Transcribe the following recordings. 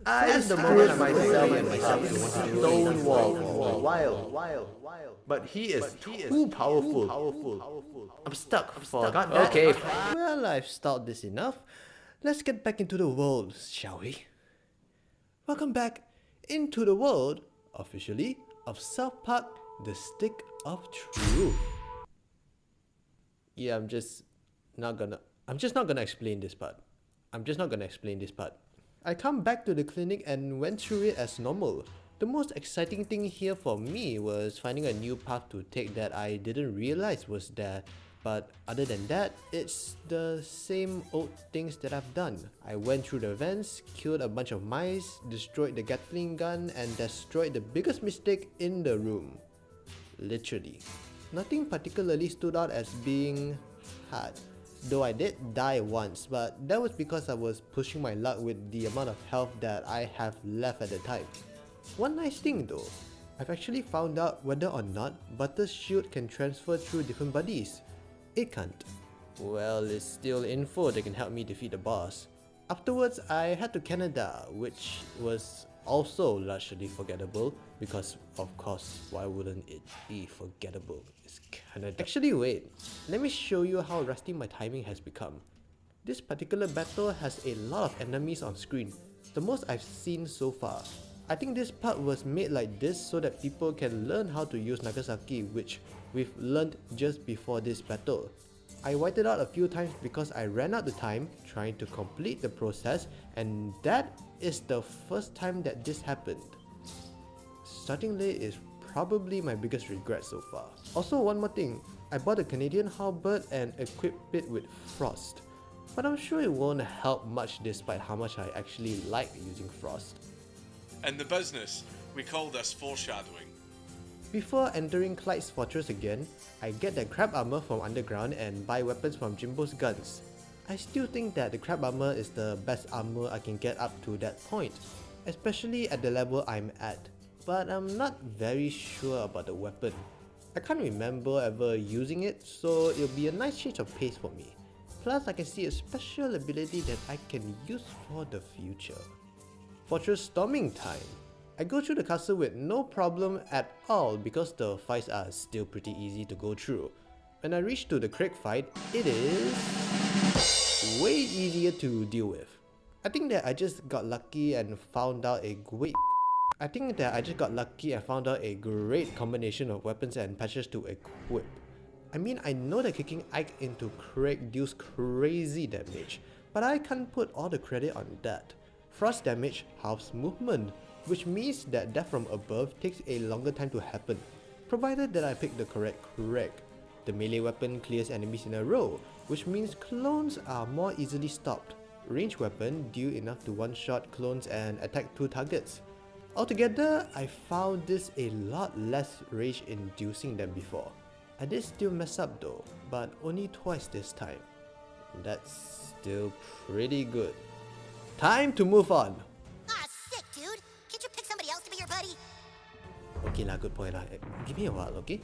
I screwed myself and myself to stone wall for a while. But he is too powerful. I'm stuck for goddamn. Okay, well, I've stalled this enough. Let's get back into the world, shall we? Welcome back into the world, officially, of South Park, The Stick of Truth. Yeah, I'm just not gonna explain this part. I come back to the clinic and went through it as normal. The most exciting thing here for me was finding a new path to take that I didn't realize was there. But other than that, it's the same old things that I've done. I went through the vents, killed a bunch of mice, destroyed the Gatling gun, and destroyed the biggest mistake in the room. Literally. Nothing particularly stood out as being hard. Though I did die once, but that was because I was pushing my luck with the amount of health that I have left at the time. One nice thing though, I've actually found out whether or not Butter's shield can transfer through different bodies. It can't. Well, it's still info that can help me defeat the boss. Afterwards, I head to Canada, which was also largely forgettable because, of course, why wouldn't it be forgettable? It's Canada. Actually, wait. Let me show you how rusty my timing has become. This particular battle has a lot of enemies on screen, the most I've seen so far. I think this part was made like this so that people can learn how to use Nagasaki, which we've learned just before this battle. I waited out a few times because I ran out of time trying to complete the process, and that is the first time that this happened. Starting late is probably my biggest regret so far. Also, one more thing, I bought a Canadian halberd and equipped it with frost, but I'm sure it won't help much despite how much I actually like using frost. In the business, we call this foreshadowing. Before entering Clyde's fortress again, I get the crab armor from underground and buy weapons from Jimbo's guns. I still think that the crab armor is the best armor I can get up to that point, especially at the level I'm at, but I'm not very sure about the weapon. I can't remember ever using it, so it'll be a nice change of pace for me. Plus, I can see a special ability that I can use for the future. Fortress storming time. I go through the castle with no problem at all because the fights are still pretty easy to go through. When I reach to the Craig fight, it is way easier to deal with. I think that I just got lucky and found out a great combination of weapons and patches to equip. I mean, I know that kicking Ike into Craig deals crazy damage, but I can't put all the credit on that. Frost damage halves movement, which means that death from above takes a longer time to happen, provided that I pick the correct Craig. The melee weapon clears enemies in a row, which means clones are more easily stopped. Ranged weapon deal enough to one-shot clones and attack 2 targets. Altogether, I found this a lot less rage-inducing than before. I did still mess up though, but only twice this time. That's still pretty good. Time to move on! Ah, sick, dude! Can't you pick somebody else to be your buddy? Okay lah, good point lah. Give me a while, okay?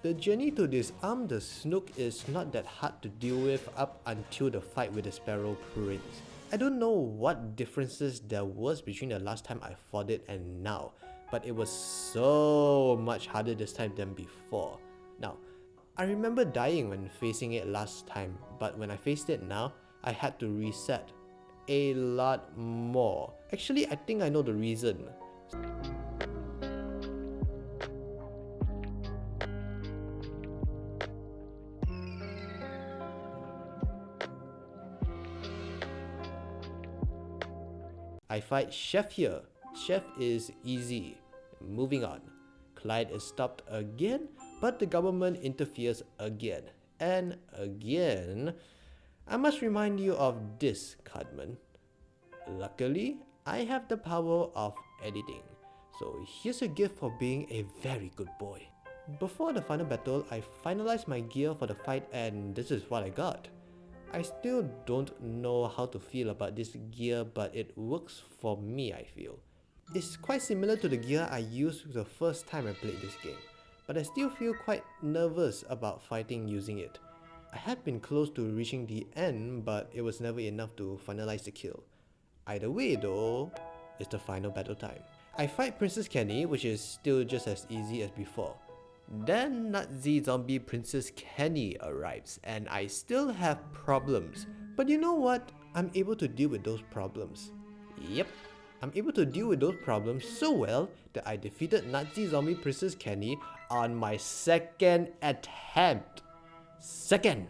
The journey to disarm the Snook is not that hard to deal with up until the fight with the Sparrow Prince. I don't know what differences there was between the last time I fought it and now, but it was so much harder this time than before. Now, I remember dying when facing it last time, but when I faced it now, I had to reset a lot more. Actually, I think I know the reason. I fight Chef here. Chef is easy. Moving on. Clyde is stopped again, but the government interferes again and again. I must remind you of this, Cartman. Luckily, I have the power of editing, so here's a gift for being a very good boy. Before the final battle, I finalized my gear for the fight and this is what I got. I still don't know how to feel about this gear, but it works for me, I feel. It's quite similar to the gear I used the first time I played this game, but I still feel quite nervous about fighting using it. I had been close to reaching the end, but it was never enough to finalize the kill. Either way though, it's the final battle time. I fight Princess Kenny, which is still just as easy as before. Then Nazi zombie Princess Kenny arrives and I still have problems. But you know what? I'm able to deal with those problems. Yep, I'm able to deal with those problems so well that I defeated Nazi zombie Princess Kenny on my second attempt. Second!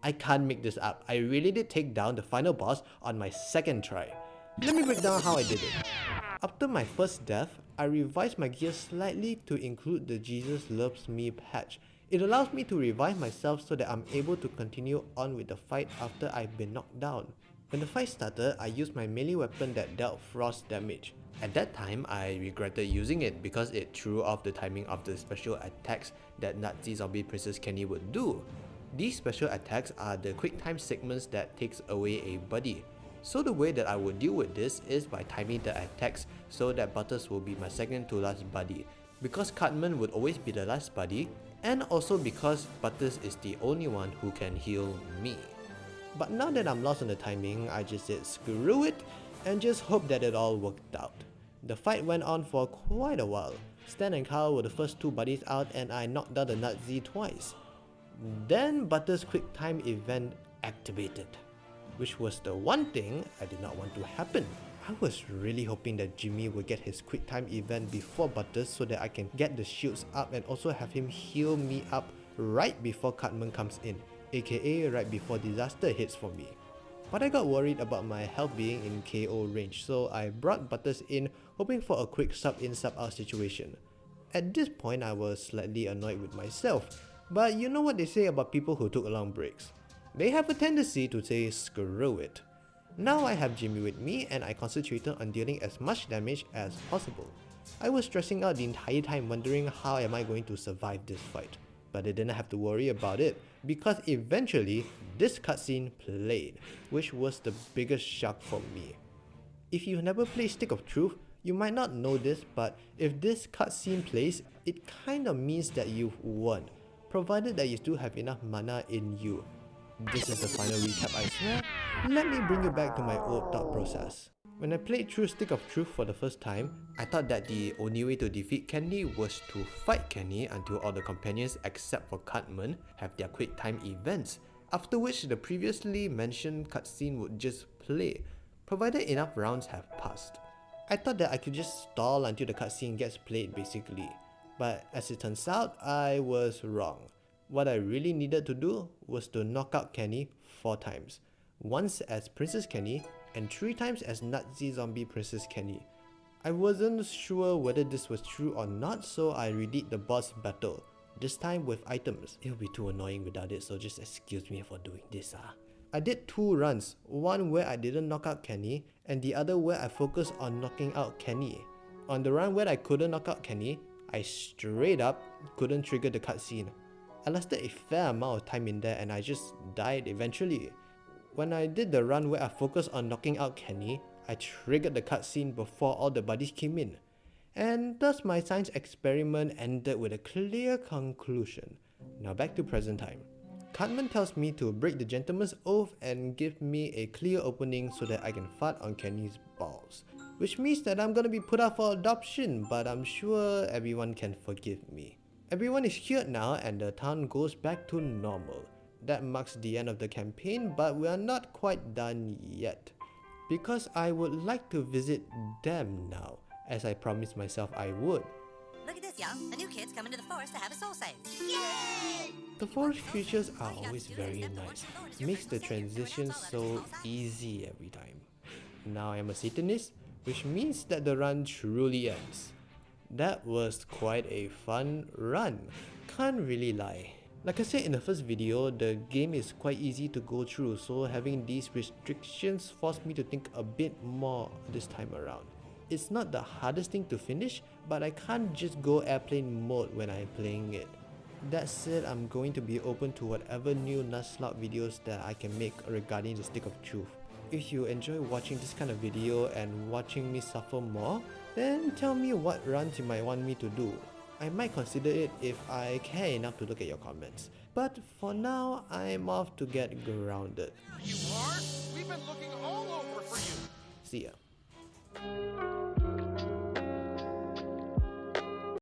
I can't make this up. I really did take down the final boss on my second try. Let me break down how I did it. After my first death, I revised my gear slightly to include the Jesus Loves Me patch. It allows me to revive myself so that I'm able to continue on with the fight after I've been knocked down. When the fight started, I used my melee weapon that dealt frost damage. At that time, I regretted using it because it threw off the timing of the special attacks that Nazi zombie Princess Kenny would do. These special attacks are the quick time segments that takes away a buddy. So the way that I would deal with this is by timing the attacks so that Butters will be my second to last buddy, because Cartman would always be the last buddy, and also because Butters is the only one who can heal me. But now that I'm lost on the timing, I just said screw it and just hope that it all worked out. The fight went on for quite a while. Stan and Carl were the first two buddies out and I knocked out the Nazi twice. Then Butters' quick time event activated, which was the one thing I did not want to happen. I was really hoping that Jimmy would get his quick time event before Butters so that I can get the shields up and also have him heal me up right before Cartman comes in, aka right before disaster hits for me. But I got worried about my health being in KO range, so I brought Butters in hoping for a quick sub in sub out situation. At this point I was slightly annoyed with myself, but you know what they say about people who took long breaks. They have a tendency to say screw it. Now I have Jimmy with me and I concentrated on dealing as much damage as possible. I was stressing out the entire time wondering how am I going to survive this fight. But I didn't have to worry about it because eventually this cutscene played, which was the biggest shock for me. If you've never played Stick of Truth, you might not know this, but if this cutscene plays, it kinda means that you've won, provided that you still have enough mana in you. This is the final recap, I swear. Let me bring you back to my old thought process. When I played through Stick of Truth for the first time, I thought that the only way to defeat Kenny was to fight Kenny until all the companions except for Cartman have their quick time events, after which the previously mentioned cutscene would just play, provided enough rounds have passed. I thought that I could just stall until the cutscene gets played basically, but as it turns out, I was wrong. What I really needed to do was to knock out Kenny 4 times, once as Princess Kenny and 3 times as Nazi zombie Princess Kenny. I wasn't sure whether this was true or not, so I redid the boss battle, this time with items. It'll be too annoying without it, so just excuse me for doing this. I did 2 runs, one where I didn't knock out Kenny and the other where I focused on knocking out Kenny. On the run where I couldn't knock out Kenny, I straight up couldn't trigger the cutscene. I lasted a fair amount of time in there and I just died eventually. When I did the run where I focused on knocking out Kenny, I triggered the cutscene before all the buddies came in. And thus my science experiment ended with a clear conclusion. Now back to present time. Cartman tells me to break the gentleman's oath and give me a clear opening so that I can fart on Kenny's balls. Which means that I'm gonna be put up for adoption, but I'm sure everyone can forgive me. Everyone is cured now and the town goes back to normal. That marks the end of the campaign, but we are not quite done yet. Because I would like to visit them now, as I promised myself I would. Look at this, y'all. A new kid's coming to the forest to have a soul save. Yay! The forest creatures are always very nice. Makes the transition so easy every time. Now I am a Satanist, which means that the run truly ends. That was quite a fun run, can't really lie. Like I said in the first video, the game is quite easy to go through, so having these restrictions forced me to think a bit more this time around. It's not the hardest thing to finish, but I can't just go airplane mode when I'm playing it. That said, I'm going to be open to whatever new Nuzlocke videos that I can make regarding the Stick of Truth. If you enjoy watching this kind of video and watching me suffer more, then tell me what runs you might want me to do. I might consider it if I care enough to look at your comments. But for now, I'm off to get grounded. There you are! We've been looking all over for you! See ya. Bye.